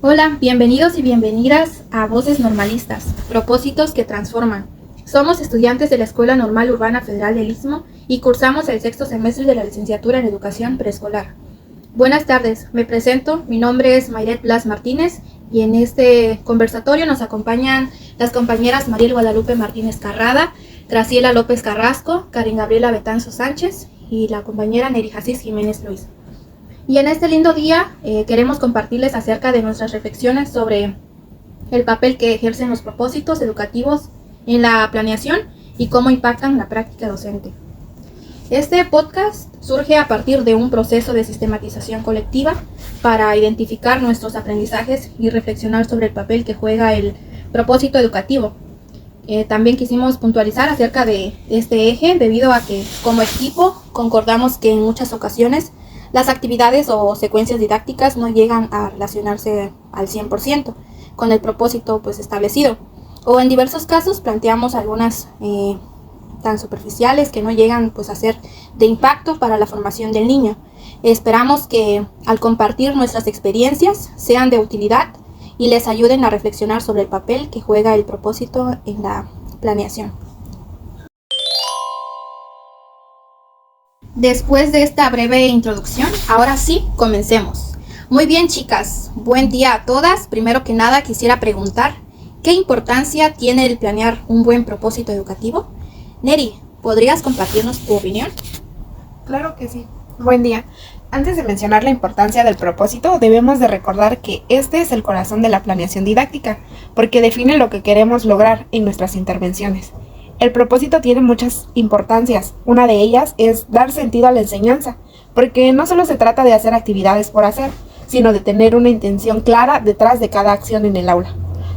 Hola, bienvenidos y bienvenidas a Voces Normalistas, propósitos que transforman. Somos estudiantes de la Escuela Normal Urbana Federal del Istmo y cursamos el sexto semestre de la licenciatura en Educación Preescolar. Buenas tardes, me presento, mi nombre es Mayret Blas Martínez y en este conversatorio nos acompañan las compañeras Mariel Guadalupe Martínez Carrada, Graciela López Carrasco, Karin Gabriela Betanzo Sánchez y la compañera Neri Jasís Jiménez Luis. Y en este lindo día queremos compartirles acerca de nuestras reflexiones sobre el papel que ejercen los propósitos educativos en la planeación y cómo impactan la práctica docente. Este podcast surge a partir de un proceso de sistematización colectiva para identificar nuestros aprendizajes y reflexionar sobre el papel que juega el propósito educativo. También quisimos puntualizar acerca de este eje debido a que como equipo concordamos que en muchas ocasiones las actividades o secuencias didácticas no llegan a relacionarse al 100% con el propósito establecido. O en diversos casos planteamos algunas tan superficiales que no llegan a ser de impacto para la formación del niño. Esperamos que al compartir nuestras experiencias sean de utilidad y les ayuden a reflexionar sobre el papel que juega el propósito en la planeación. Después de esta breve introducción, ahora sí, comencemos. Muy bien, chicas, buen día a todas. Primero que nada quisiera preguntar, ¿qué importancia tiene el planear un buen propósito educativo? Neri, ¿podrías compartirnos tu opinión? Claro que sí. Buen día. Antes de mencionar la importancia del propósito, debemos de recordar que este es el corazón de la planeación didáctica, porque define lo que queremos lograr en nuestras intervenciones. El propósito tiene muchas importancias. Una de ellas es dar sentido a la enseñanza, porque no solo se trata de hacer actividades por hacer, sino de tener una intención clara detrás de cada acción en el aula.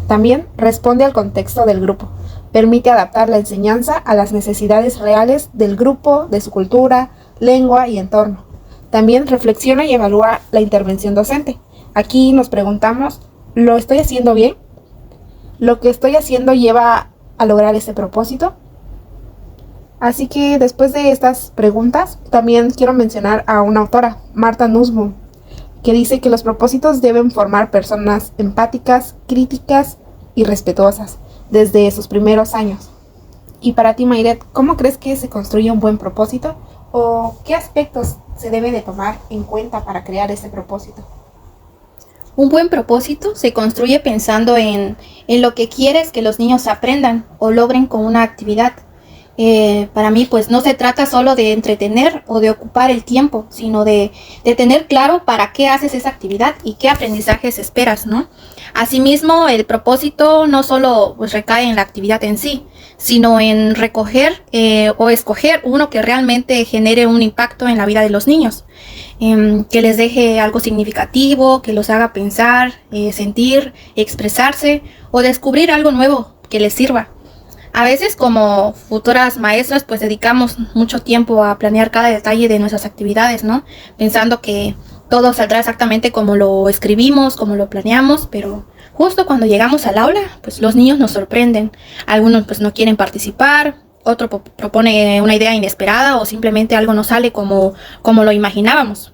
También responde al contexto del grupo. Permite adaptar la enseñanza a las necesidades reales del grupo, de su cultura, lengua y entorno. También reflexiona y evalúa la intervención docente. Aquí nos preguntamos, ¿lo estoy haciendo bien? ¿Lo que estoy haciendo lleva a lograr ese propósito? Así que después de estas preguntas, también quiero mencionar a una autora, Martha Nussbaum, que dice que los propósitos deben formar personas empáticas, críticas y respetuosas desde sus primeros años. Y para ti, Mayret, ¿cómo crees que se construye un buen propósito? ¿O qué aspectos se debe de tomar en cuenta para crear ese propósito? Un buen propósito se construye pensando en lo que quieres que los niños aprendan o logren con una actividad. Para mí, no se trata solo de entretener o de ocupar el tiempo, sino de tener claro para qué haces esa actividad y qué aprendizajes esperas, ¿no? Asimismo, el propósito no solo recae en la actividad en sí, sino en recoger o escoger uno que realmente genere un impacto en la vida de los niños, que les deje algo significativo, que los haga pensar, sentir, expresarse o descubrir algo nuevo que les sirva. A veces como futuras maestras dedicamos mucho tiempo a planear cada detalle de nuestras actividades, ¿no? Pensando que todo saldrá exactamente como lo escribimos, como lo planeamos, pero justo cuando llegamos al aula, los niños nos sorprenden. Algunos no quieren participar, otro propone una idea inesperada o simplemente algo no sale como lo imaginábamos.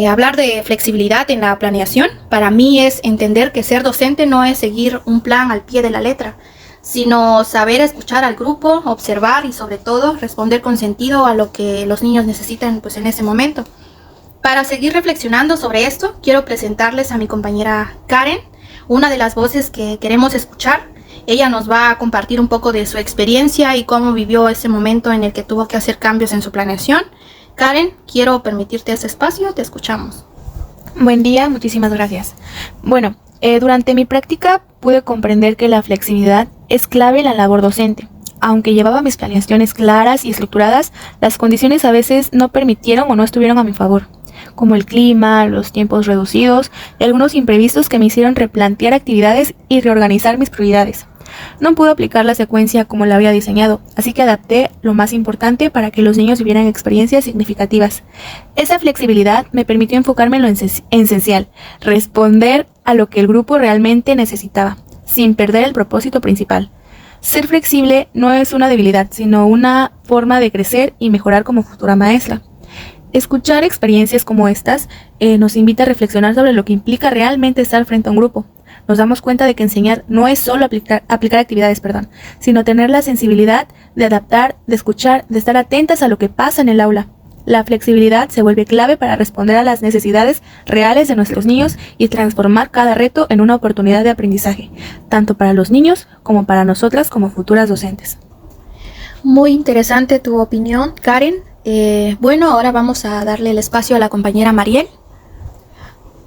Hablar de flexibilidad en la planeación para mí es entender que ser docente no es seguir un plan al pie de la letra, sino saber escuchar al grupo, observar y sobre todo responder con sentido a lo que los niños necesitan en ese momento. Para seguir reflexionando sobre esto, quiero presentarles a mi compañera Karen, una de las voces que queremos escuchar. Ella nos va a compartir un poco de su experiencia y cómo vivió ese momento en el que tuvo que hacer cambios en su planeación. Karen, quiero permitirte ese espacio, te escuchamos. Buen día, muchísimas gracias. Bueno, durante mi práctica pude comprender que la flexibilidad es clave en la labor docente. Aunque llevaba mis planeaciones claras y estructuradas, las condiciones a veces no permitieron o no estuvieron a mi favor, como el clima, los tiempos reducidos y algunos imprevistos que me hicieron replantear actividades y reorganizar mis prioridades. No pude aplicar la secuencia como la había diseñado, así que adapté lo más importante para que los niños vivieran experiencias significativas. Esa flexibilidad me permitió enfocarme en lo esencial, responder a lo que el grupo realmente necesitaba, sin perder el propósito principal. Ser flexible no es una debilidad, sino una forma de crecer y mejorar como futura maestra. Escuchar experiencias como estas nos invita a reflexionar sobre lo que implica realmente estar frente a un grupo. Nos damos cuenta de que enseñar no es solo aplicar actividades, sino tener la sensibilidad de adaptar, de escuchar, de estar atentas a lo que pasa en el aula. La flexibilidad se vuelve clave para responder a las necesidades reales de nuestros niños y transformar cada reto en una oportunidad de aprendizaje, tanto para los niños como para nosotras como futuras docentes. Muy interesante tu opinión, Karen. Bueno, ahora vamos a darle el espacio a la compañera Mariel.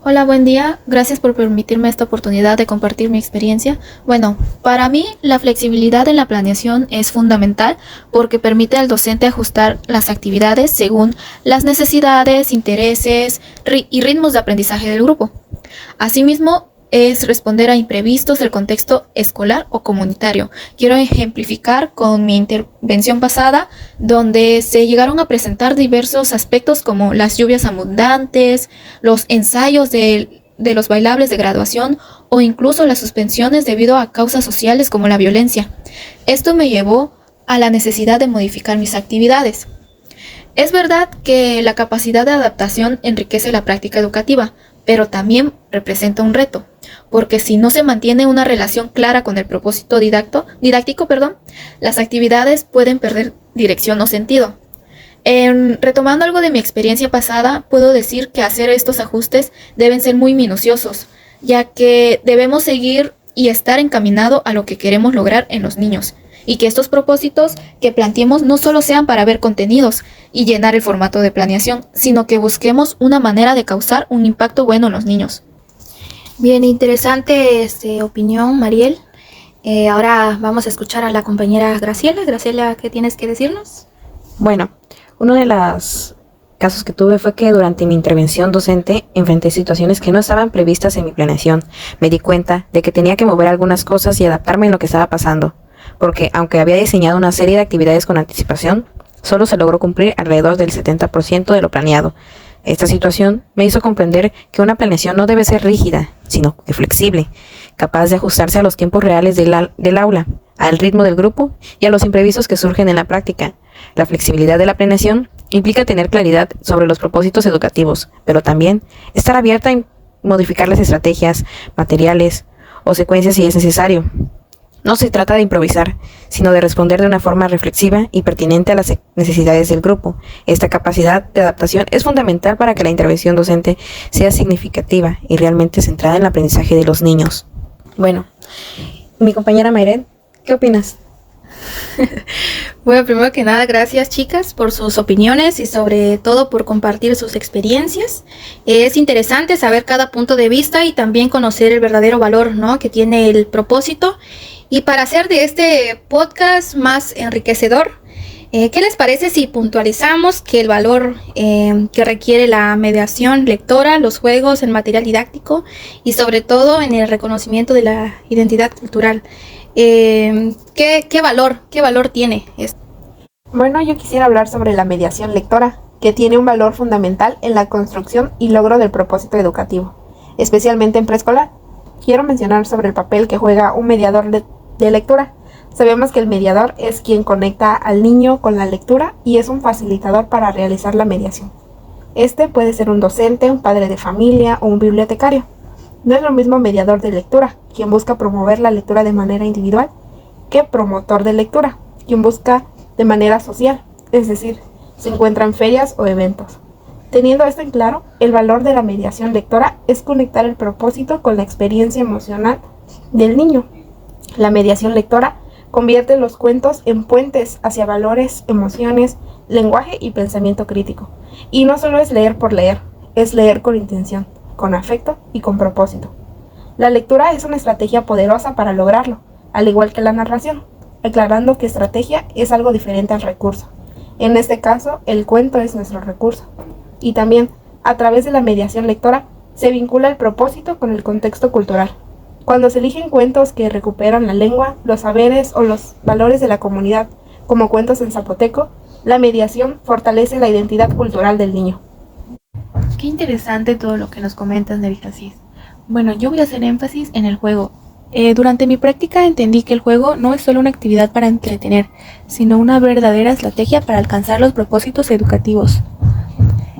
Hola, buen día. Gracias por permitirme esta oportunidad de compartir mi experiencia. Bueno, para mí la flexibilidad en la planeación es fundamental porque permite al docente ajustar las actividades según las necesidades, intereses y ritmos de aprendizaje del grupo. Asimismo, es responder a imprevistos del contexto escolar o comunitario. Quiero ejemplificar con mi intervención pasada, donde se llegaron a presentar diversos aspectos como las lluvias abundantes, los ensayos de los bailables de graduación o incluso las suspensiones debido a causas sociales como la violencia. Esto me llevó a la necesidad de modificar mis actividades. Es verdad que la capacidad de adaptación enriquece la práctica educativa, pero también representa un reto, porque si no se mantiene una relación clara con el propósito didáctico, las actividades pueden perder dirección o sentido. Retomando algo de mi experiencia pasada, puedo decir que hacer estos ajustes deben ser muy minuciosos, ya que debemos seguir y estar encaminado a lo que queremos lograr en los niños, y que estos propósitos que planteemos no solo sean para ver contenidos y llenar el formato de planeación, sino que busquemos una manera de causar un impacto bueno en los niños. Bien, interesante opinión, Mariel. Ahora vamos a escuchar a la compañera Graciela. Graciela, ¿qué tienes que decirnos? Bueno, uno de los casos que tuve fue que durante mi intervención docente enfrenté situaciones que no estaban previstas en mi planeación. Me di cuenta de que tenía que mover algunas cosas y adaptarme en lo que estaba pasando, porque aunque había diseñado una serie de actividades con anticipación, solo se logró cumplir alrededor del 70% de lo planeado. Esta situación me hizo comprender que una planeación no debe ser rígida, sino que flexible, capaz de ajustarse a los tiempos reales del aula, al ritmo del grupo y a los imprevistos que surgen en la práctica. La flexibilidad de la planeación implica tener claridad sobre los propósitos educativos, pero también estar abierta a modificar las estrategias, materiales o secuencias si es necesario. No se trata de improvisar, sino de responder de una forma reflexiva y pertinente a las necesidades del grupo. Esta capacidad de adaptación es fundamental para que la intervención docente sea significativa y realmente centrada en el aprendizaje de los niños. Bueno, mi compañera Mayret, ¿qué opinas? Bueno, primero que nada, gracias chicas por sus opiniones y sobre todo por compartir sus experiencias. Es interesante saber cada punto de vista y también conocer el verdadero valor, ¿no?, que tiene el propósito. Y para hacer de este podcast más enriquecedor, ¿qué les parece si puntualizamos que el valor que requiere la mediación lectora, los juegos, el material didáctico y sobre todo en el reconocimiento de la identidad cultural? ¿Qué valor tiene esto? Bueno, yo quisiera hablar sobre la mediación lectora, que tiene un valor fundamental en la construcción y logro del propósito educativo, especialmente en preescolar. Quiero mencionar sobre el papel que juega un mediador de lectura. Sabemos que el mediador es quien conecta al niño con la lectura y es un facilitador para realizar la mediación. Este puede ser un docente, un padre de familia o un bibliotecario. No es lo mismo mediador de lectura, quien busca promover la lectura de manera individual, que promotor de lectura, quien busca de manera social, es decir, se encuentra en ferias o eventos. Teniendo esto en claro, el valor de la mediación lectora es conectar el propósito con la experiencia emocional del niño. La mediación lectora convierte los cuentos en puentes hacia valores, emociones, lenguaje y pensamiento crítico. Y no solo es leer por leer, es leer con intención, con afecto y con propósito. La lectura es una estrategia poderosa para lograrlo, al igual que la narración, aclarando que estrategia es algo diferente al recurso. En este caso, el cuento es nuestro recurso. Y también, a través de la mediación lectora, se vincula el propósito con el contexto cultural. Cuando se eligen cuentos que recuperan la lengua, los saberes o los valores de la comunidad, como cuentos en zapoteco, la mediación fortalece la identidad cultural del niño. Qué interesante todo lo que nos comentas, Nerijasis. Bueno, yo voy a hacer énfasis en el juego. Durante mi práctica entendí que el juego no es solo una actividad para entretener, sino una verdadera estrategia para alcanzar los propósitos educativos.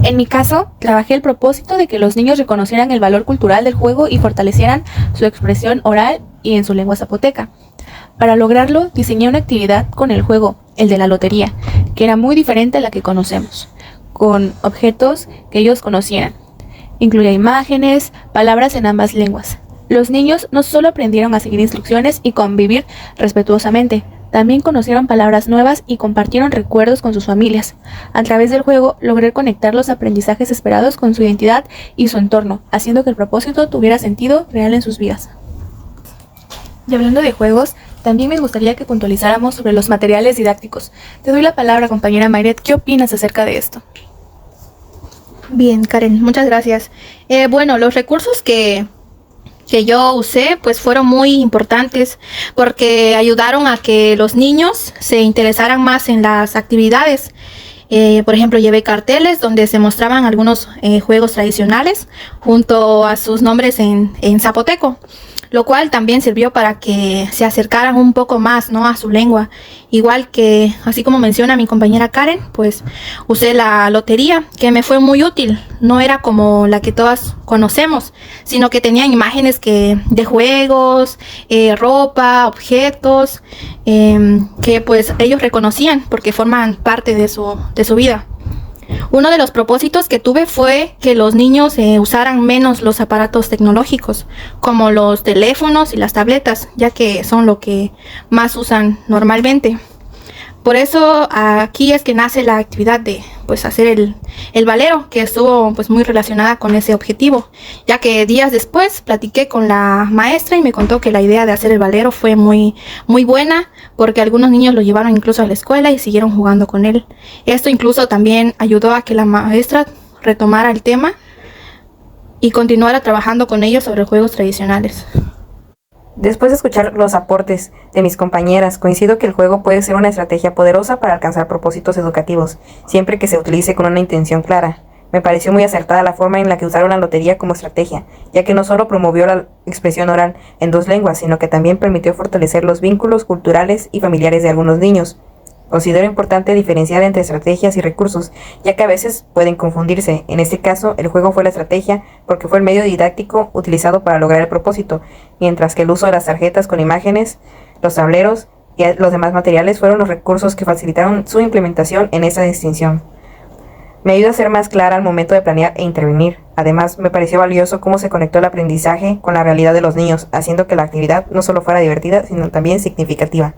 En mi caso, trabajé el propósito de que los niños reconocieran el valor cultural del juego y fortalecieran su expresión oral y en su lengua zapoteca. Para lograrlo, diseñé una actividad con el juego, el de la lotería, que era muy diferente a la que conocemos, con objetos que ellos conocieran. Incluía imágenes, palabras en ambas lenguas. Los niños no solo aprendieron a seguir instrucciones y convivir respetuosamente, también conocieron palabras nuevas y compartieron recuerdos con sus familias. A través del juego logré conectar los aprendizajes esperados con su identidad y su entorno, haciendo que el propósito tuviera sentido real en sus vidas. Y hablando de juegos, también me gustaría que puntualizáramos sobre los materiales didácticos. Te doy la palabra, compañera Mayret. ¿Qué opinas acerca de esto? Bien, Karen, muchas gracias. Bueno, los recursos que yo usé pues fueron muy importantes porque ayudaron a que los niños se interesaran más en las actividades. Por ejemplo, llevé carteles donde se mostraban algunos juegos tradicionales junto a sus nombres en zapoteco, lo cual también sirvió para que se acercaran un poco más, ¿no?, a su lengua. Igual que, así como menciona mi compañera Karen, pues usé la lotería, que me fue muy útil. No era como la que todas conocemos, sino que tenían imágenes de juegos, ropa, objetos, que pues ellos reconocían porque forman parte de su vida. Uno de los propósitos que tuve fue que los niños usaran menos los aparatos tecnológicos, como los teléfonos y las tabletas, ya que son lo que más usan normalmente. Por eso aquí es que nace la actividad de pues hacer el valero, que estuvo pues muy relacionada con ese objetivo, ya que días después platiqué con la maestra y me contó que la idea de hacer el valero fue muy buena, porque algunos niños lo llevaron incluso a la escuela y siguieron jugando con él. Esto incluso también ayudó a que la maestra retomara el tema y continuara trabajando con ellos sobre juegos tradicionales. Después de escuchar los aportes de mis compañeras, coincido que el juego puede ser una estrategia poderosa para alcanzar propósitos educativos, siempre que se utilice con una intención clara. Me pareció muy acertada la forma en la que usaron la lotería como estrategia, ya que no solo promovió la expresión oral en dos lenguas, sino que también permitió fortalecer los vínculos culturales y familiares de algunos niños. Considero importante diferenciar entre estrategias y recursos, ya que a veces pueden confundirse. En este caso, el juego fue la estrategia porque fue el medio didáctico utilizado para lograr el propósito, mientras que el uso de las tarjetas con imágenes, los tableros y los demás materiales fueron los recursos que facilitaron su implementación en esa distinción. Me ayuda a ser más clara al momento de planear e intervenir. Además, me pareció valioso cómo se conectó el aprendizaje con la realidad de los niños, haciendo que la actividad no solo fuera divertida, sino también significativa.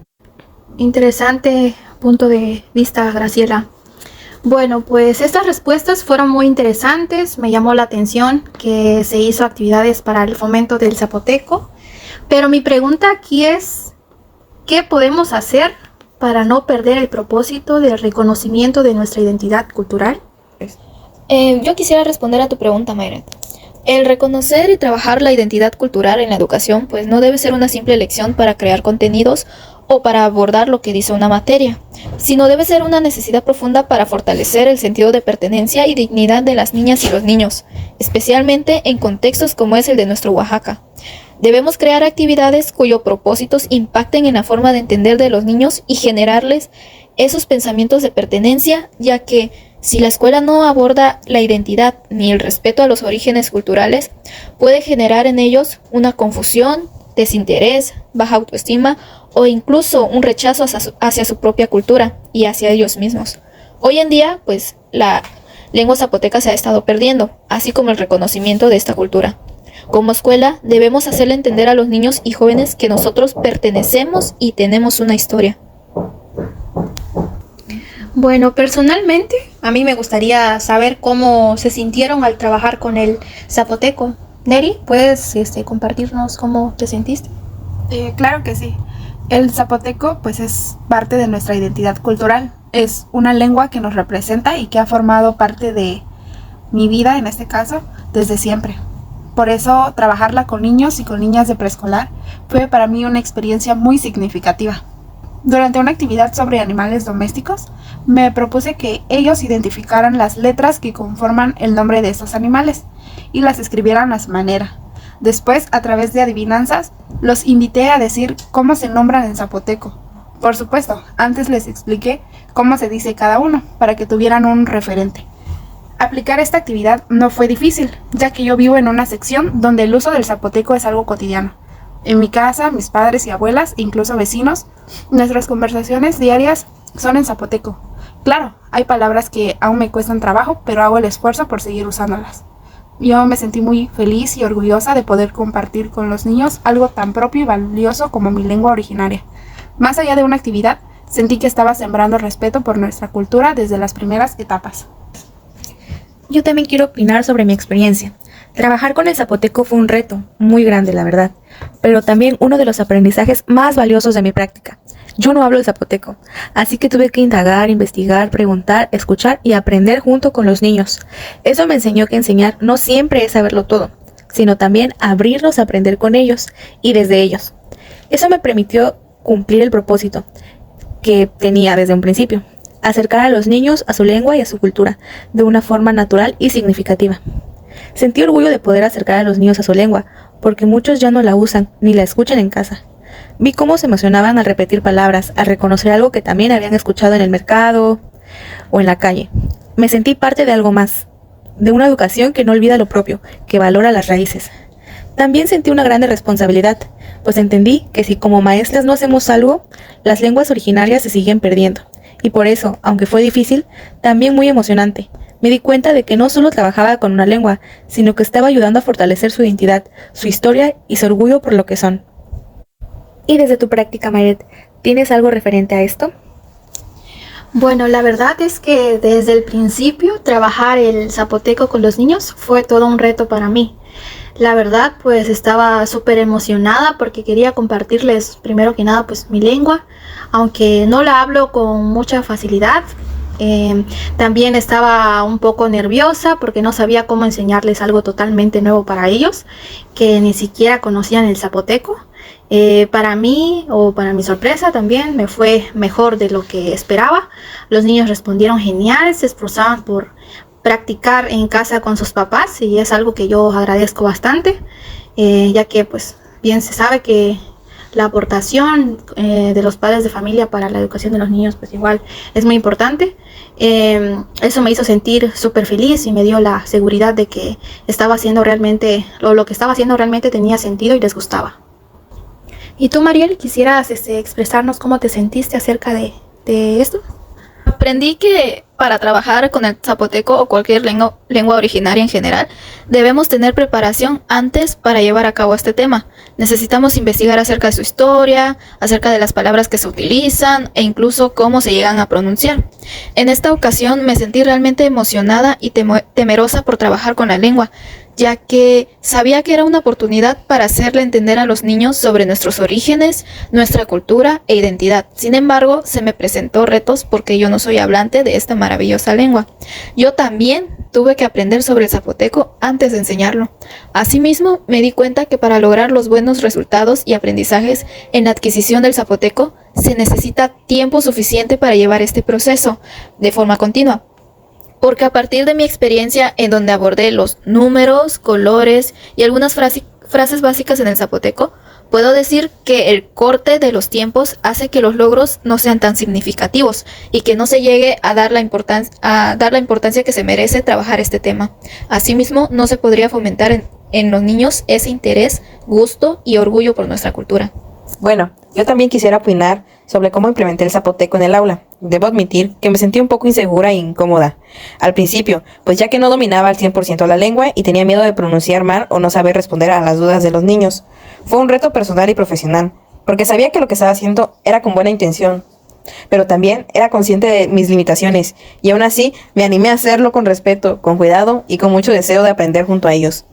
Interesante punto de vista, Graciela. Bueno, pues estas respuestas fueron muy interesantes. Me llamó la atención que se hizo actividades para el fomento del zapoteco. Pero mi pregunta aquí es, ¿qué podemos hacer para no perder el propósito del reconocimiento de nuestra identidad cultural? Yo quisiera responder a tu pregunta, Mayret. El reconocer y trabajar la identidad cultural en la educación pues no debe ser una simple elección para crear contenidos o para abordar lo que dice una materia, sino debe ser una necesidad profunda para fortalecer el sentido de pertenencia y dignidad de las niñas y los niños, especialmente en contextos como es el de nuestro Oaxaca. Debemos crear actividades cuyos propósitos impacten en la forma de entender de los niños y generarles esos pensamientos de pertenencia, ya que si la escuela no aborda la identidad ni el respeto a los orígenes culturales, puede generar en ellos una confusión, desinterés, baja autoestima o incluso un rechazo hacia su propia cultura y hacia ellos mismos. Hoy en día, pues, la lengua zapoteca se ha estado perdiendo, así como el reconocimiento de esta cultura. Como escuela, debemos hacerle entender a los niños y jóvenes que nosotros pertenecemos y tenemos una historia. Bueno, personalmente, a mí me gustaría saber cómo se sintieron al trabajar con el zapoteco. Neri, ¿puedes compartirnos cómo te sentiste? Claro que sí. El zapoteco pues es parte de nuestra identidad cultural. Es una lengua que nos representa y que ha formado parte de mi vida, en este caso, desde siempre. Por eso, trabajarla con niños y con niñas de preescolar fue para mí una experiencia muy significativa. Durante una actividad sobre animales domésticos, me propuse que ellos identificaran las letras que conforman el nombre de estos animales y las escribieran a su manera. Después, a través de adivinanzas, los invité a decir cómo se nombran en zapoteco. Por supuesto, antes les expliqué cómo se dice cada uno, para que tuvieran un referente. Aplicar esta actividad no fue difícil, ya que yo vivo en una sección donde el uso del zapoteco es algo cotidiano. En mi casa, mis padres y abuelas, incluso vecinos, nuestras conversaciones diarias son en zapoteco. Claro, hay palabras que aún me cuestan trabajo, pero hago el esfuerzo por seguir usándolas. Yo me sentí muy feliz y orgullosa de poder compartir con los niños algo tan propio y valioso como mi lengua originaria. Más allá de una actividad, sentí que estaba sembrando respeto por nuestra cultura desde las primeras etapas. Yo también quiero opinar sobre mi experiencia. Trabajar con el zapoteco fue un reto, muy grande la verdad, pero también uno de los aprendizajes más valiosos de mi práctica. Yo no hablo el zapoteco, así que tuve que indagar, investigar, preguntar, escuchar y aprender junto con los niños. Eso me enseñó que enseñar no siempre es saberlo todo, sino también abrirnos a aprender con ellos y desde ellos. Eso me permitió cumplir el propósito que tenía desde un principio: acercar a los niños a su lengua y a su cultura de una forma natural y significativa. Sentí orgullo de poder acercar a los niños a su lengua, porque muchos ya no la usan ni la escuchan en casa. Vi cómo se emocionaban al repetir palabras, al reconocer algo que también habían escuchado en el mercado o en la calle. Me sentí parte de algo más, de una educación que no olvida lo propio, que valora las raíces. También sentí una grande responsabilidad, pues entendí que si como maestras no hacemos algo, las lenguas originarias se siguen perdiendo. Y por eso, aunque fue difícil, también muy emocionante, me di cuenta de que no solo trabajaba con una lengua, sino que estaba ayudando a fortalecer su identidad, su historia y su orgullo por lo que son. Y desde tu práctica, Mayret, ¿tienes algo referente a esto? Bueno, la verdad es que desde el principio trabajar el zapoteco con los niños fue todo un reto para mí. La verdad, pues estaba súper emocionada porque quería compartirles primero que nada pues mi lengua, aunque no la hablo con mucha facilidad. También estaba un poco nerviosa porque no sabía cómo enseñarles algo totalmente nuevo para ellos, que ni siquiera conocían el zapoteco. Para mí, o para mi sorpresa también, me fue mejor de lo que esperaba. Los niños respondieron genial, se esforzaban por practicar en casa con sus papás y es algo que yo agradezco bastante, ya que pues bien se sabe que la aportación de los padres de familia para la educación de los niños pues igual es muy importante. Eso me hizo sentir súper feliz y me dio la seguridad de que estaba haciendo realmente, lo que estaba haciendo realmente tenía sentido y les gustaba. ¿Y tú, Mariel, quisieras expresarnos cómo te sentiste acerca de esto? Aprendí que para trabajar con el zapoteco o cualquier lengua originaria en general, debemos tener preparación antes para llevar a cabo este tema. Necesitamos investigar acerca de su historia, acerca de las palabras que se utilizan e incluso cómo se llegan a pronunciar. En esta ocasión me sentí realmente emocionada y temerosa por trabajar con la lengua, ya que sabía que era una oportunidad para hacerle entender a los niños sobre nuestros orígenes, nuestra cultura e identidad. Sin embargo, se me presentó retos porque yo no soy hablante de esta maravillosa lengua. Yo también tuve que aprender sobre el zapoteco antes de enseñarlo. Asimismo, me di cuenta que para lograr los buenos resultados y aprendizajes en la adquisición del zapoteco, se necesita tiempo suficiente para llevar este proceso de forma continua. Porque a partir de mi experiencia en donde abordé los números, colores y algunas frases básicas en el zapoteco, puedo decir que el corte de los tiempos hace que los logros no sean tan significativos y que no se llegue a dar la importancia que se merece trabajar este tema. Asimismo, no se podría fomentar en los niños ese interés, gusto y orgullo por nuestra cultura. Bueno, yo también quisiera opinar sobre cómo implementé el zapoteco en el aula. Debo admitir que me sentí un poco insegura e incómoda al principio, pues ya que no dominaba al 100% la lengua y tenía miedo de pronunciar mal o no saber responder a las dudas de los niños. Fue un reto personal y profesional, porque sabía que lo que estaba haciendo era con buena intención, pero también era consciente de mis limitaciones y aún así me animé a hacerlo con respeto, con cuidado y con mucho deseo de aprender junto a ellos.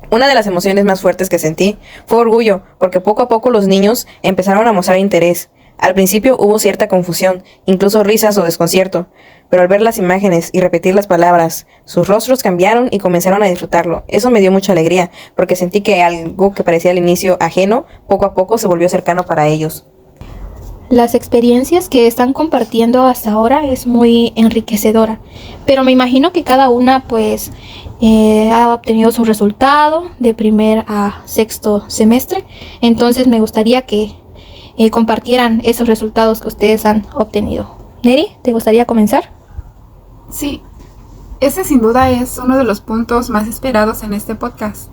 Una de las emociones más fuertes que sentí fue orgullo, porque poco a poco los niños empezaron a mostrar interés. Al principio hubo cierta confusión, incluso risas o desconcierto, pero al ver las imágenes y repetir las palabras, sus rostros cambiaron y comenzaron a disfrutarlo. Eso me dio mucha alegría, porque sentí que algo que parecía al inicio ajeno, poco a poco se volvió cercano para ellos. Las experiencias que están compartiendo hasta ahora es muy enriquecedora, pero me imagino que cada una pues ha obtenido su resultado de primer a sexto semestre, entonces me gustaría que compartieran esos resultados que ustedes han obtenido. Neri, ¿te gustaría comenzar? Sí, Ese sin duda es uno de los puntos más esperados en este podcast.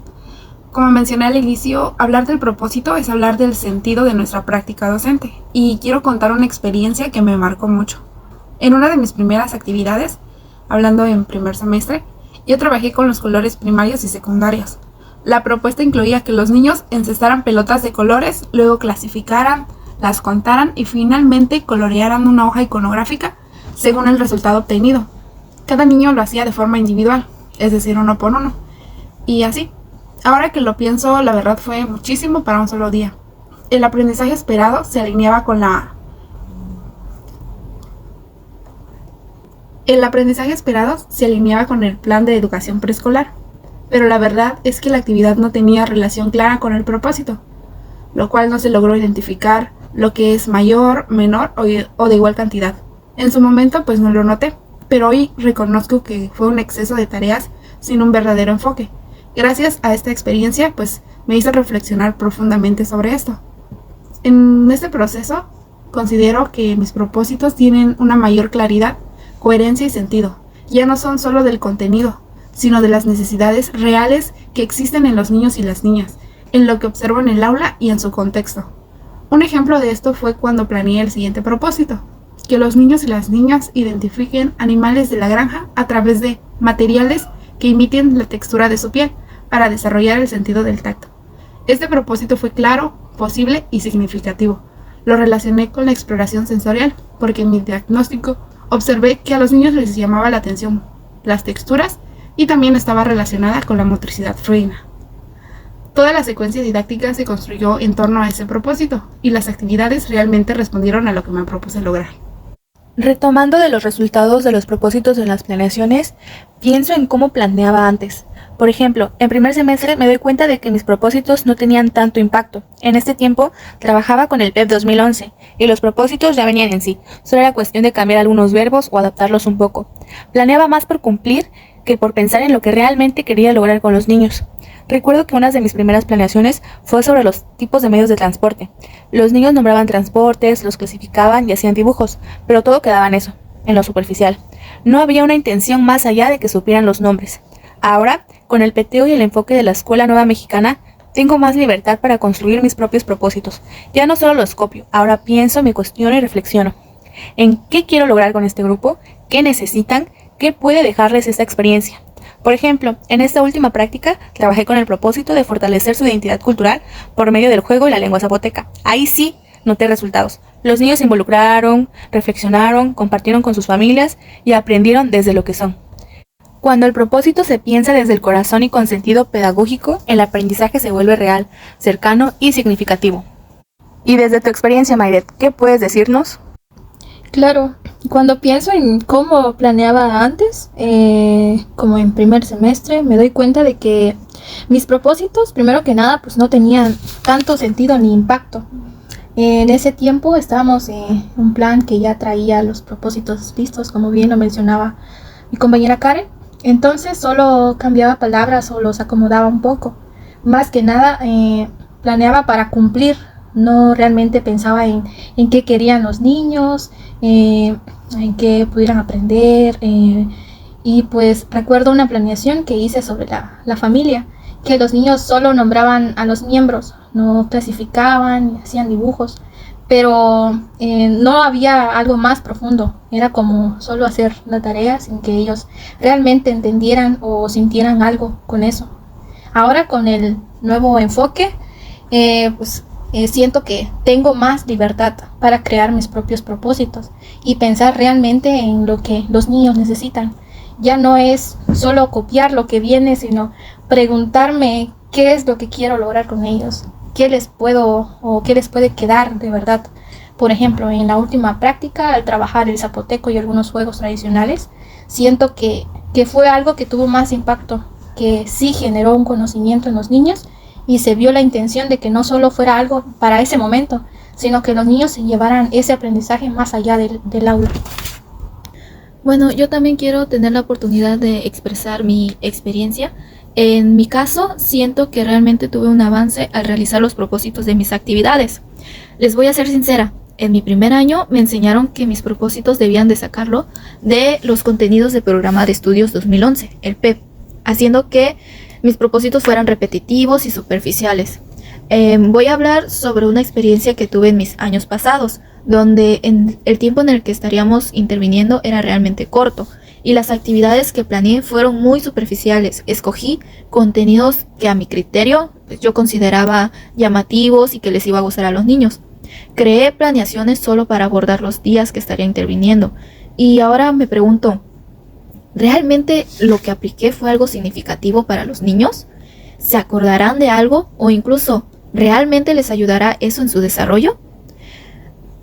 Como mencioné al inicio, hablar del propósito es hablar del sentido de nuestra práctica docente, y quiero contar una experiencia que me marcó mucho. En una de mis primeras actividades, hablando en primer semestre, yo trabajé con los colores primarios y secundarios. La propuesta incluía que los niños encestaran pelotas de colores, luego clasificaran, las contaran y finalmente colorearan una hoja iconográfica según el resultado obtenido. Cada niño lo hacía de forma individual, es decir, uno por uno. Y así. Ahora que lo pienso, la verdad fue muchísimo para un solo día. El aprendizaje esperado se alineaba con el plan de educación preescolar, pero la verdad es que la actividad no tenía relación clara con el propósito, lo cual no se logró identificar lo que es mayor, menor o de igual cantidad. En su momento pues no lo noté, pero hoy reconozco que fue un exceso de tareas sin un verdadero enfoque. Gracias a esta experiencia pues me hizo reflexionar profundamente sobre esto. En este proceso considero que mis propósitos tienen una mayor claridad, coherencia y sentido. Ya no son solo del contenido, sino de las necesidades reales que existen en los niños y las niñas, en lo que observo en el aula y en su contexto. Un ejemplo de esto fue cuando planeé el siguiente propósito: que los niños y las niñas identifiquen animales de la granja a través de materiales que imiten la textura de su piel para desarrollar el sentido del tacto. Este propósito fue claro, posible y significativo. Lo relacioné con la exploración sensorial porque en mi diagnóstico observé que a los niños les llamaba la atención las texturas y también estaba relacionada con la motricidad fluida. Toda la secuencia didáctica se construyó en torno a ese propósito y las actividades realmente respondieron a lo que me propuse lograr. Retomando de los resultados de los propósitos en las planeaciones, pienso en cómo planeaba antes. Por ejemplo, en primer semestre me doy cuenta de que mis propósitos no tenían tanto impacto. En este tiempo trabajaba con el PEP 2011 y los propósitos ya venían en sí. Solo era cuestión de cambiar algunos verbos o adaptarlos un poco. Planeaba más por cumplir que por pensar en lo que realmente quería lograr con los niños. Recuerdo que una de mis primeras planeaciones fue sobre los tipos de medios de transporte. Los niños nombraban transportes, los clasificaban y hacían dibujos, pero todo quedaba en eso, en lo superficial. No había una intención más allá de que supieran los nombres. Ahora, con el peteo y el enfoque de la Escuela Nueva Mexicana, tengo más libertad para construir mis propios propósitos. Ya no solo los copio, ahora pienso, me cuestiono y reflexiono. ¿En qué quiero lograr con este grupo? ¿Qué necesitan? ¿Qué puede dejarles esta experiencia? Por ejemplo, en esta última práctica trabajé con el propósito de fortalecer su identidad cultural por medio del juego y la lengua zapoteca. Ahí sí noté resultados. Los niños se involucraron, reflexionaron, compartieron con sus familias y aprendieron desde lo que son. Cuando el propósito se piensa desde el corazón y con sentido pedagógico, el aprendizaje se vuelve real, cercano y significativo. Y desde tu experiencia, Mayret, ¿qué puedes decirnos? Claro, cuando pienso en cómo planeaba antes, como en primer semestre, me doy cuenta de que mis propósitos, primero que nada, pues no tenían tanto sentido ni impacto. En ese tiempo estábamos en un plan que ya traía los propósitos listos, como bien lo mencionaba mi compañera Karen. Entonces solo cambiaba palabras o los acomodaba un poco. Más que nada planeaba para cumplir. No realmente pensaba en qué querían los niños, en qué pudieran aprender. Y pues recuerdo una planeación que hice sobre la familia, que los niños solo nombraban a los miembros, no clasificaban ni hacían dibujos, pero no había algo más profundo. Era como solo hacer la tarea sin que ellos realmente entendieran o sintieran algo con eso. Ahora con el nuevo enfoque, siento que tengo más libertad para crear mis propios propósitos y pensar realmente en lo que los niños necesitan. Ya no es solo copiar lo que viene, sino preguntarme qué es lo que quiero lograr con ellos, qué les puede quedar de verdad. Por ejemplo, en la última práctica, al trabajar el zapoteco y algunos juegos tradicionales, siento que fue algo que tuvo más impacto, que sí generó un conocimiento en los niños y se vio la intención de que no solo fuera algo para ese momento, sino que los niños se llevaran ese aprendizaje más allá del aula. Bueno, yo también quiero tener la oportunidad de expresar mi experiencia. En mi caso, siento que realmente tuve un avance al realizar los propósitos de mis actividades. Les voy a ser sincera, en mi primer año me enseñaron que mis propósitos debían de sacarlo de los contenidos del programa de estudios 2011, el PEP, haciendo que mis propósitos fueran repetitivos y superficiales. Voy a hablar sobre una experiencia que tuve en mis años pasados, donde el tiempo en el que estaríamos interviniendo era realmente corto y las actividades que planeé fueron muy superficiales. Escogí contenidos que a mi criterio yo consideraba llamativos y que les iba a gustar a los niños. Creé planeaciones solo para abordar los días que estaría interviniendo. Y ahora me pregunto, ¿realmente lo que apliqué fue algo significativo para los niños? ¿Se acordarán de algo o incluso realmente les ayudará eso en su desarrollo?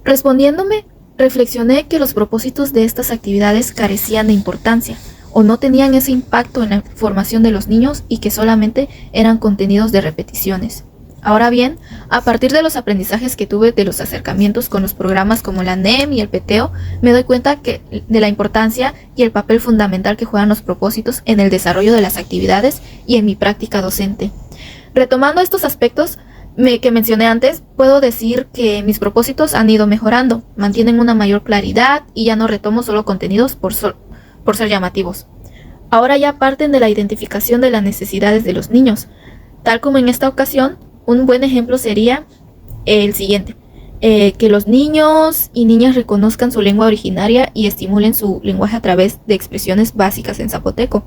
Respondiéndome, reflexioné que los propósitos de estas actividades carecían de importancia o no tenían ese impacto en la formación de los niños y que solamente eran contenidos de repeticiones. Ahora bien, a partir de los aprendizajes que tuve de los acercamientos con los programas como la NEM y el PTO, me doy cuenta de la importancia y el papel fundamental que juegan los propósitos en el desarrollo de las actividades y en mi práctica docente. Retomando estos aspectos que mencioné antes, puedo decir que mis propósitos han ido mejorando, mantienen una mayor claridad y ya no retomo solo contenidos por ser llamativos. Ahora ya parten de la identificación de las necesidades de los niños, tal como en esta ocasión. Un buen ejemplo sería el siguiente, que los niños y niñas reconozcan su lengua originaria y estimulen su lenguaje a través de expresiones básicas en zapoteco.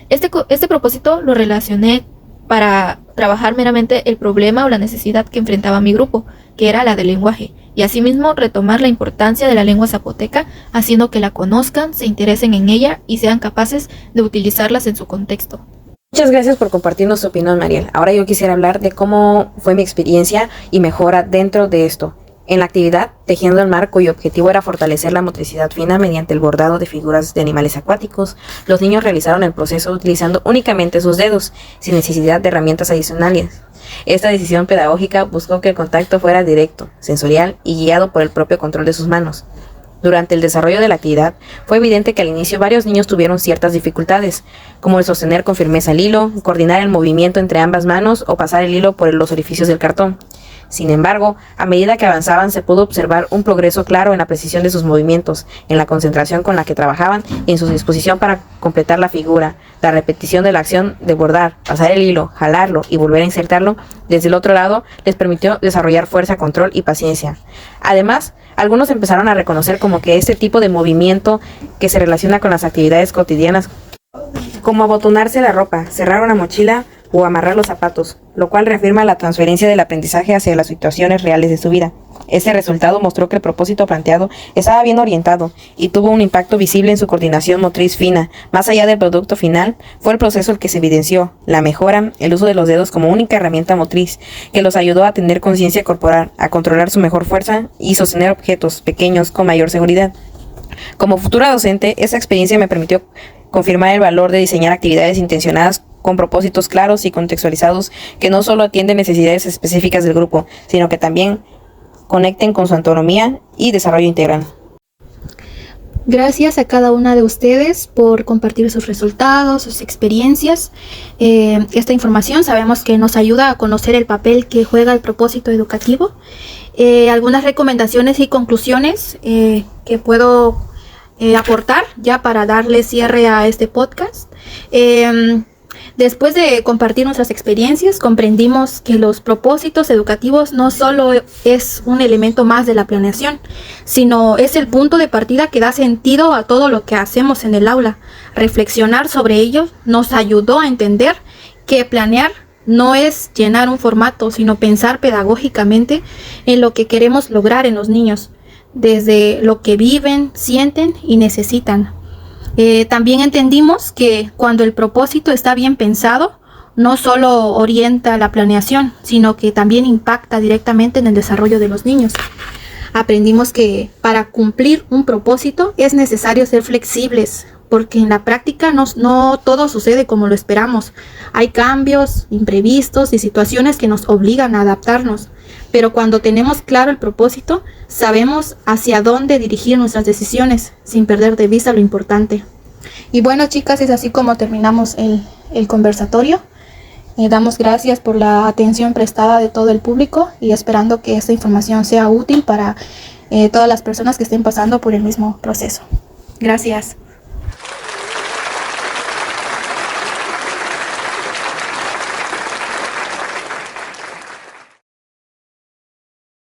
Este propósito lo relacioné para trabajar meramente el problema o la necesidad que enfrentaba mi grupo, que era la del lenguaje, y asimismo retomar la importancia de la lengua zapoteca, haciendo que la conozcan, se interesen en ella y sean capaces de utilizarlas en su contexto. Muchas gracias por compartirnos tu opinión, Mariel. Ahora yo quisiera hablar de cómo fue mi experiencia y mejora dentro de esto. En la actividad, tejiendo el mar, cuyo objetivo era fortalecer la motricidad fina mediante el bordado de figuras de animales acuáticos, los niños realizaron el proceso utilizando únicamente sus dedos, sin necesidad de herramientas adicionales. Esta decisión pedagógica buscó que el contacto fuera directo, sensorial y guiado por el propio control de sus manos. Durante el desarrollo de la actividad, fue evidente que al inicio varios niños tuvieron ciertas dificultades, como el sostener con firmeza el hilo, coordinar el movimiento entre ambas manos o pasar el hilo por los orificios del cartón. Sin embargo, a medida que avanzaban se pudo observar un progreso claro en la precisión de sus movimientos, en la concentración con la que trabajaban y en su disposición para completar la figura. La repetición de la acción de bordar, pasar el hilo, jalarlo y volver a insertarlo desde el otro lado les permitió desarrollar fuerza, control y paciencia. Además, algunos empezaron a reconocer como que este tipo de movimiento que se relaciona con las actividades cotidianas, como abotonarse la ropa, cerrar una mochila o amarrar los zapatos, lo cual reafirma la transferencia del aprendizaje hacia las situaciones reales de su vida. Este resultado mostró que el propósito planteado estaba bien orientado y tuvo un impacto visible en su coordinación motriz fina. Más allá del producto final, fue el proceso el que se evidenció, la mejora, el uso de los dedos como única herramienta motriz, que los ayudó a tener conciencia corporal, a controlar su mejor fuerza y sostener objetos pequeños con mayor seguridad. Como futura docente, esa experiencia me permitió confirmar el valor de diseñar actividades intencionadas con propósitos claros y contextualizados que no solo atienden necesidades específicas del grupo, sino que también conecten con su autonomía y desarrollo integral. Gracias a cada una de ustedes por compartir sus resultados, sus experiencias. Esta información sabemos que nos ayuda a conocer el papel que juega el propósito educativo. Algunas recomendaciones y conclusiones que puedo aportar ya para darle cierre a este podcast. Después de compartir nuestras experiencias, comprendimos que los propósitos educativos no solo es un elemento más de la planeación, sino es el punto de partida que da sentido a todo lo que hacemos en el aula. Reflexionar sobre ello nos ayudó a entender que planear no es llenar un formato, sino pensar pedagógicamente en lo que queremos lograr en los niños, desde lo que viven, sienten y necesitan. También entendimos que cuando el propósito está bien pensado, no solo orienta la planeación, sino que también impacta directamente en el desarrollo de los niños. Aprendimos que para cumplir un propósito es necesario ser flexibles, porque en la práctica no todo sucede como lo esperamos. Hay cambios, imprevistos y situaciones que nos obligan a adaptarnos. Pero cuando tenemos claro el propósito, sabemos hacia dónde dirigir nuestras decisiones, sin perder de vista lo importante. Y bueno, chicas, es así como terminamos el conversatorio. Damos gracias por la atención prestada de todo el público y esperando que esta información sea útil para todas las personas que estén pasando por el mismo proceso. Gracias.